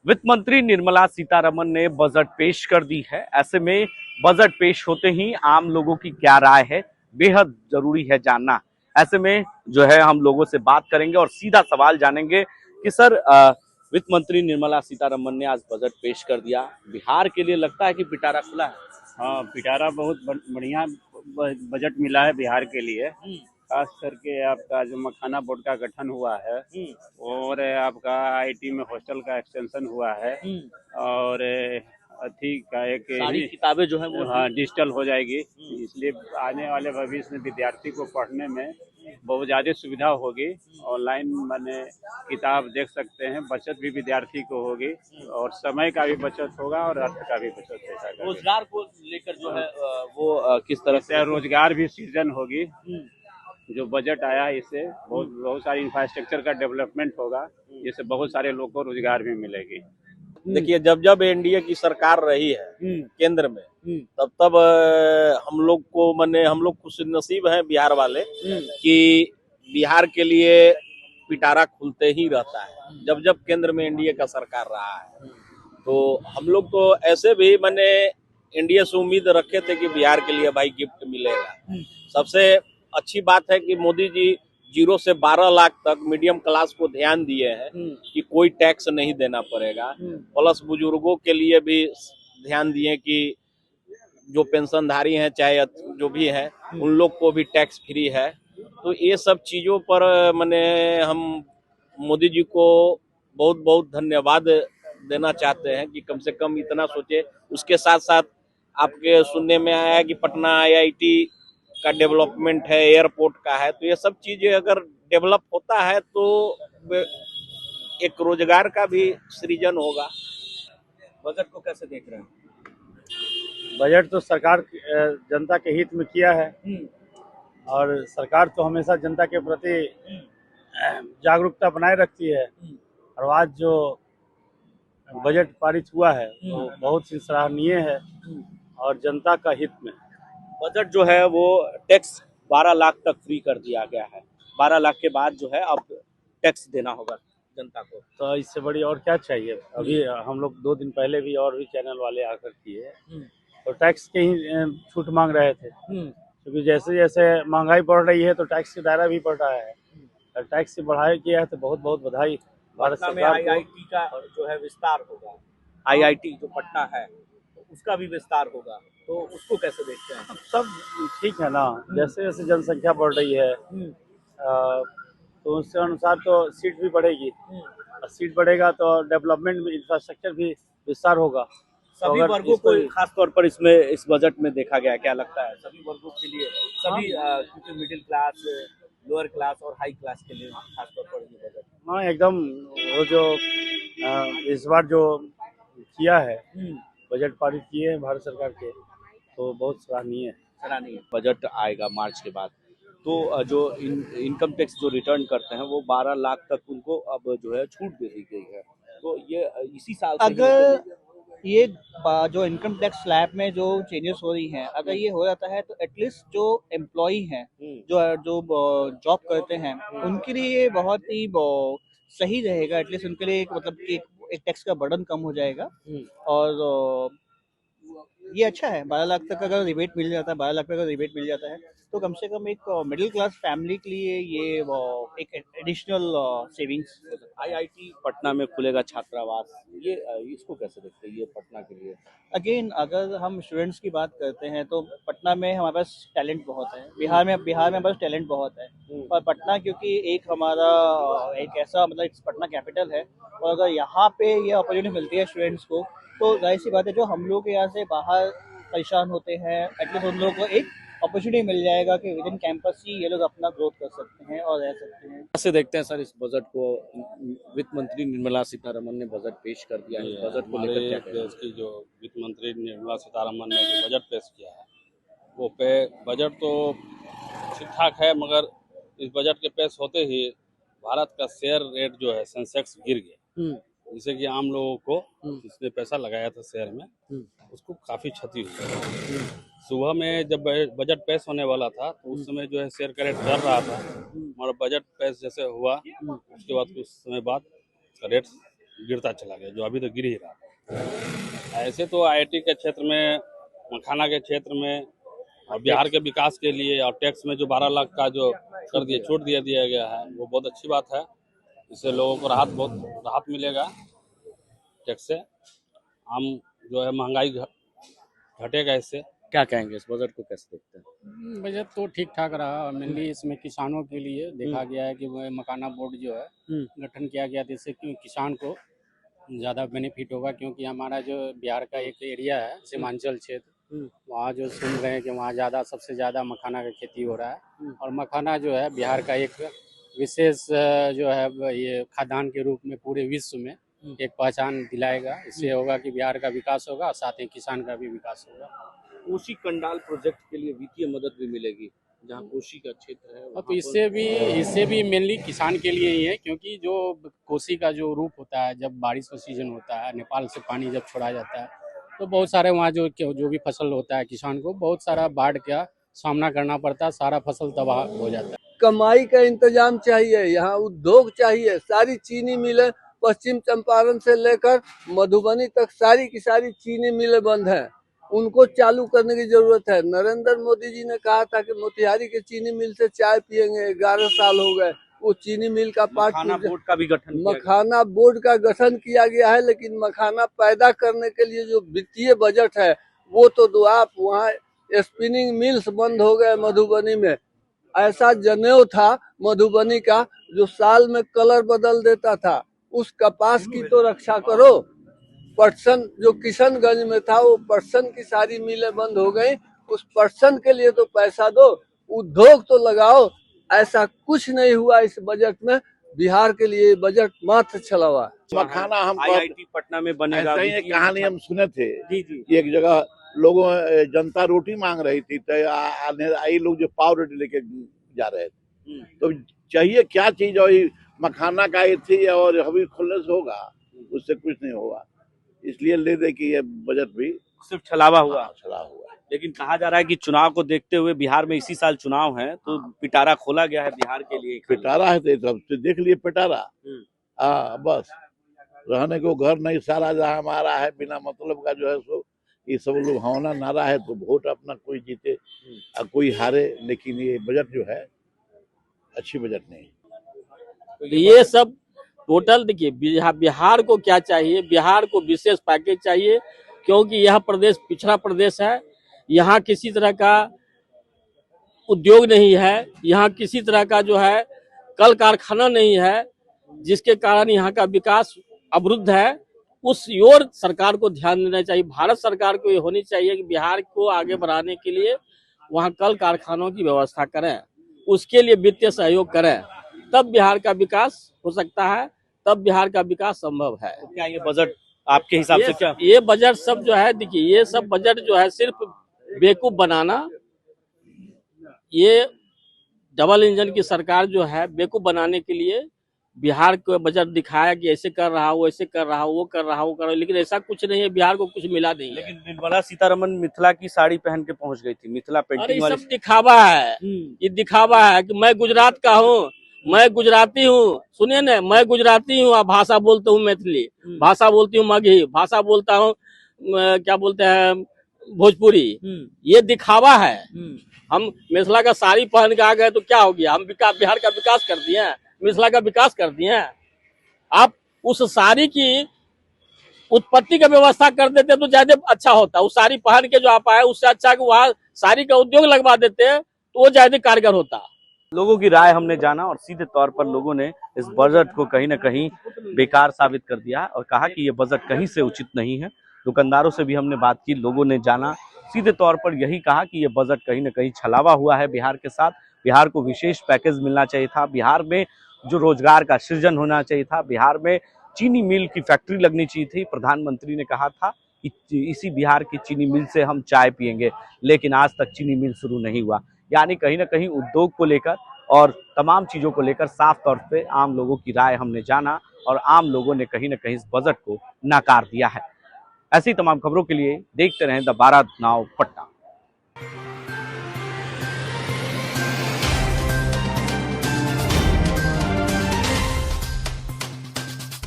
वित्त मंत्री निर्मला सीतारमण ने बजट पेश कर दी है। ऐसे में बजट पेश होते ही आम लोगों की क्या राय है, बेहद जरूरी है जानना। ऐसे में जो है हम लोगों से बात करेंगे और सीधा सवाल जानेंगे कि सर, वित्त मंत्री निर्मला सीतारमण ने आज बजट पेश कर दिया, बिहार के लिए लगता है कि पिटारा खुला है? हाँ, पिटारा बहुत बढ़िया बजट मिला है बिहार के लिए। खास करके आपका जो मखाना बोर्ड का गठन हुआ है और आपका आईटी में हॉस्टल का एक्सटेंशन हुआ है और अथी का एक सारी किताबें जो है वो हाँ डिजिटल हो जाएगी। इसलिए आने वाले भविष्य में विद्यार्थी को पढ़ने में बहुत ज़्यादा सुविधा होगी। ऑनलाइन मैंने किताब देख सकते हैं, बचत भी विद्यार्थी को होगी और समय का भी बचत होगा और अर्थ का भी बचत होगा। रोजगार को लेकर जो है वो किस तरह से रोजगार भी सृजन होगी। जो बजट आया इससे बहुत सारी इंफ्रास्ट्रक्चर का डेवलपमेंट होगा, जिससे बहुत सारे लोगों को रोजगार भी मिलेगी। देखिए, जब जब एनडीए की सरकार रही है केंद्र में, तब तब हम लोग खुश नसीब हैं बिहार वाले कि बिहार के लिए पिटारा खुलते ही रहता है। जब जब केंद्र में एनडीए का सरकार रहा है तो हम लोग तो ऐसे भी एनडीए से उम्मीद रखे थे कि बिहार के लिए भाई गिफ्ट मिलेगा। सबसे अच्छी बात है कि मोदी जी 0 से 12 लाख तक मीडियम क्लास को ध्यान दिए हैं कि कोई टैक्स नहीं देना पड़ेगा। प्लस बुजुर्गों के लिए भी ध्यान दिए कि जो पेंशनधारी हैं चाहे जो भी हैं उन लोग को भी टैक्स फ्री है। तो ये सब चीजों पर हम मोदी जी को बहुत बहुत धन्यवाद देना चाहते हैं कि कम से कम इतना सोचे। उसके साथ साथ आपके सुनने में आया कि पटना आईआईटी का डेवलपमेंट है, एयरपोर्ट का है, तो ये सब चीजें अगर डेवलप होता है तो एक रोजगार का भी सृजन होगा। बजट को कैसे देख रहे हैं? बजट तो सरकार जनता के हित में किया है और सरकार तो हमेशा जनता के प्रति जागरूकता बनाए रखती है। और आज जो बजट पारित हुआ है वो बहुत ही सराहनीय है और जनता का हित में। बजट जो है वो टैक्स 12 लाख तक फ्री कर दिया गया है। 12 लाख के बाद जो है अब टैक्स देना होगा जनता को। तो इससे बड़ी और क्या चाहिए। अभी हम लोग 2 दिन पहले भी और भी चैनल वाले आकर किए तो टैक्स के ही छूट मांग रहे थे, क्योंकि जैसे जैसे महंगाई बढ़ रही है तो टैक्स का दायरा भी बढ़ रहा है। और टैक्स से बढ़ाया किया है तो बहुत बहुत बधाई भारत पटना में सरकार को। आईआईटी का जो है विस्तार होगा, आईआईटी जो पटना है उसका भी विस्तार होगा, तो उसको कैसे देखते हैं? सब ठीक है ना। जैसे जैसे जनसंख्या बढ़ रही है तो उसके अनुसार तो सीट भी बढ़ेगी और सीट बढ़ेगा तो डेवलपमेंट में इंफ्रास्ट्रक्चर भी विस्तार होगा। सभी वर्गों को खास तौर पर इस बजट में देखा गया, क्या लगता है सभी वर्गों के लिए? सभी क्योंकि मिडिल क्लास, लोअर क्लास और हाई क्लास के लिए खास तौर पर ये बजट। हाँ एकदम। वो जो इस बार जो किया है बजट पारित किए हैं भारत सरकार के, तो बहुत सराहनीय है। बजट आएगा मार्च के बाद, तो जो इनकम टैक्स जो रिटर्न करते हैं वो 12 लाख तक उनको अब जो है छूट दे दी गई है। तो ये इसी साल से अगर ये जो इनकम टैक्स स्लैब में जो चेंजेस हो रही हैं, अगर ये हो जाता है तो एटलीस्ट जो एम्प्लॉई हैं, जो जो जॉब करते हैं, उनके लिए ये बहुत ही सही रहेगा। एटलीस्ट उनके लिए मतलब एक टैक्स का बर्डन कम हो जाएगा और ये अच्छा है। 12 लाख तक अगर रिबेट मिल जाता है, 12 लाख तक अगर रिबेट मिल जाता है तो कम से कम एक मिडिल क्लास फैमिली के लिए ये एक एडिशनल सेविंग्स। आईआईटी पटना में खुलेगा छात्रावास, ये इसको कैसे देखते हैं ये पटना के लिए? अगेन अगर हम स्टूडेंट्स की बात करते हैं तो पटना में हमारे पास टैलेंट बहुत है। बिहार में हमारे पास टैलेंट बहुत है और पटना क्योंकि एक हमारा एक ऐसा मतलब पटना कैपिटल है और अगर यहाँ पे ये अपॉर्चुनिटी मिलती है स्टूडेंट्स को तो जाहिर सी बात है जो हम लोग यहाँ से बाहर परेशान होते हैं एटलीस्ट उन लोगों को एक अपॉर्चुनिटी मिल जाएगा कि विद इन कैंपस ही ये लोग अपना ग्रोथ कर सकते हैं और रह सकते हैं। कैसे देखते हैं सर इस बजट को? वित्त मंत्री निर्मला सीतारमण ने बजट पेश कर दिया है, बजट को लेकर क्या देश की जो वित्त मंत्री निर्मला सीतारमण ने जो बजट पेश किया है वो बजट तो ठीक ठाक है, मगर इस बजट के पेश होते ही भारत का शेयर रेट जो है सेंसेक्स गिर गया, जिससे कि आम लोगों को जिसने पैसा लगाया था शेयर में उसको काफ़ी क्षति हुई। सुबह में जब बजट पेश होने वाला था तो उस समय जो है शेयर का रेट बढ़ रहा था, मगर बजट पेश जैसे हुआ उसके बाद कुछ समय बाद रेट गिरता चला गया, जो अभी तो गिर ही रहा। ऐसे तो आईटी के क्षेत्र में, मखाना के क्षेत्र में और बिहार के विकास के लिए और टैक्स में जो 12 लाख का जो कर दिया, छूट दिया गया है, वो बहुत अच्छी बात है। इससे लोगों को बहुत राहत मिलेगा टैक्स से। आम जो है महंगाई घटेगा इससे। क्या कहेंगे इस बजट को, कैसे देखते हैं? बजट तो ठीक ठाक रहा और मेनली इसमें किसानों के लिए देखा गया है कि वो मखाना बोर्ड जो है गठन किया गया, जिससे कि किसान को ज़्यादा बेनिफिट होगा, क्योंकि हमारा जो बिहार का एक एरिया है सीमांचल क्षेत्र, वहाँ जो सुन रहे हैं कि वहाँ सबसे ज़्यादा मखाना का खेती हो रहा है। और मखाना जो है बिहार का एक विशेष जो है ये खाद्यान्न के रूप में पूरे विश्व में एक पहचान दिलाएगा। इससे होगा कि बिहार का विकास होगा और साथ ही किसान का भी विकास होगा। कोसी कंडाल प्रोजेक्ट के लिए वित्तीय मदद भी मिलेगी, जहाँ कोसी का क्षेत्र है। तो इससे भी मेनली किसान के लिए ही है, क्योंकि जो कोसी का जो रूप होता है, जब बारिश का सीजन होता है, नेपाल से पानी जब छोड़ा जाता है, तो बहुत सारे वहाँ जो भी फसल होता है, किसान को बहुत सारा बाढ़ का सामना करना पड़ता है, सारा फसल तबाह हो जाता है। कमाई का इंतजाम चाहिए, यहाँ उद्योग चाहिए। सारी चीनी मिलें पश्चिम चंपारण से लेकर मधुबनी तक सारी की सारी चीनी मिलें बंद हैं, उनको चालू करने की जरूरत है। नरेंद्र मोदी जी ने कहा था कि मोतिहारी के चीनी मिल से चाय पियेंगे, 11 साल हो गए। वो चीनी मिल का मखाना बोर्ड का भी गठन मखाना बोर्ड का गठन किया गया है, लेकिन मखाना पैदा करने के लिए जो वित्तीय बजट है वो तो दो आप। वहाँ स्पिनिंग मिल्स बंद हो गए मधुबनी में। ऐसा जनेऊ था मधुबनी का जो साल में कलर बदल देता था, उस कपास की तो रक्षा करो। पटसन जो किशनगंज में था, वो पटसन की सारी मिलें बंद हो गई, उस पटसन के लिए तो पैसा दो, उद्योग तो लगाओ। ऐसा कुछ नहीं हुआ इस बजट में। बिहार के लिए बजट मात्र छलावा। मखाना हम IIT पटना में बनेगा। ऐसा ही एक कहानी हम सुने थे जी जी। कि एक जगह लोगों जनता रोटी मांग रही थी, तो आई लोग जो पाव रोटी लेके जा रहे थे। तो चाहिए क्या चीज, और मखाना का थी और अभी खुलने से होगा, उससे कुछ नहीं होगा। इसलिए ले दे कि ये बजट भी सिर्फ छलावा हुआ। चला हुआ है। लेकिन कहा जा रहा है कि चुनाव को देखते हुए बिहार में इसी साल चुनाव है, तो पिटारा खोला गया है बिहार के लिए। पिटारा है तो सब देख लिए पिटारा। बस रहने को घर नहीं, सारा जहाँ हमारा है बिना मतलब का जो है सो ये सब लोग भावना नारा है। तो वोट अपना कोई जीते और कोई हारे, लेकिन ये बजट जो है अच्छी बजट नहीं। ये सब टोटल देखिए, बिहार को क्या चाहिए, बिहार को विशेष पैकेज चाहिए, क्योंकि यह प्रदेश पिछड़ा प्रदेश है। यहाँ किसी तरह का उद्योग नहीं है, यहाँ किसी तरह का जो है कल कारखाना नहीं है, जिसके कारण यहाँ का विकास अवरुद्ध है। उस ओर सरकार को ध्यान देना चाहिए। भारत सरकार को ये होनी चाहिए कि बिहार को आगे बढ़ाने के लिए वहाँ कल कारखानों की व्यवस्था करें, उसके लिए वित्तीय सहयोग करें, तब बिहार का विकास हो सकता है, तब बिहार का विकास संभव है। क्या ये बजट आपके हिसाब से क्या? ये बजट सब जो है, देखिए ये सब बजट जो है सिर्फ बेवकूफ बनाना, ये डबल इंजन की सरकार जो है बेवकूफ बनाने के लिए बिहार को बजट दिखाया कि ऐसे कर रहा हूँ, ऐसे कर रहा हूँ, वो कर रहा हूँ, लेकिन ऐसा कुछ नहीं है। बिहार को कुछ मिला नहीं है। लेकिन निर्मला सीतारमन मिथिला की साड़ी पहन के पहुंच गई थी, मिथिला अरे पेंटिंग ये वाली। सब दिखावा है, ये दिखावा है कि मैं गुजरात का हूँ, मैं गुजराती हूँ। सुनिए ना, मैं गुजराती हूँ, भाषा बोलता हूँ मैथिली, भाषा बोलती हूँ मगही, भाषा बोलता हूँ क्या बोलते हैं भोजपुरी। ये दिखावा है। हम मिथिला का साड़ी पहन के आ गए तो क्या हो गया? हम बिहार का विकास कर दिए हैं, मिथिला का विकास कर दिए हैं। आप उस साड़ी की उत्पत्ति का व्यवस्था कर देते तो ज्यादा अच्छा होता। उस साड़ी पहन के जो आप आए, उससे अच्छा कि वहाँ साड़ी का उद्योग लगवा देते तो वो ज्यादा कारगर होता। लोगों की राय हमने जाना और सीधे तौर पर लोगों ने इस बजट को कहीं ना कहीं बेकार साबित कर दिया और कहा कि ये बजट कहीं से उचित नहीं है। दुकानदारों से भी हमने बात की, लोगों ने जाना, सीधे तौर पर यही कहा कि ये बजट कहीं ना कहीं छलावा हुआ है बिहार के साथ। बिहार को विशेष पैकेज मिलना चाहिए था, बिहार में जो रोजगार का सृजन होना चाहिए था, बिहार में चीनी मिल की फैक्ट्री लगनी चाहिए थी। प्रधानमंत्री ने कहा था कि इसी बिहार की चीनी मिल से हम चाय पियेंगे, लेकिन आज तक चीनी मिल शुरू नहीं हुआ। यानी कहीं ना कहीं उद्योग को लेकर और तमाम चीज़ों को लेकर साफ तौर पे आम लोगों की राय हमने जाना और आम लोगों ने कहीं ना कहीं इस बजट को नकार दिया है। ऐसी तमाम खबरों के लिए देखते रहें द भारत नाउ पटना।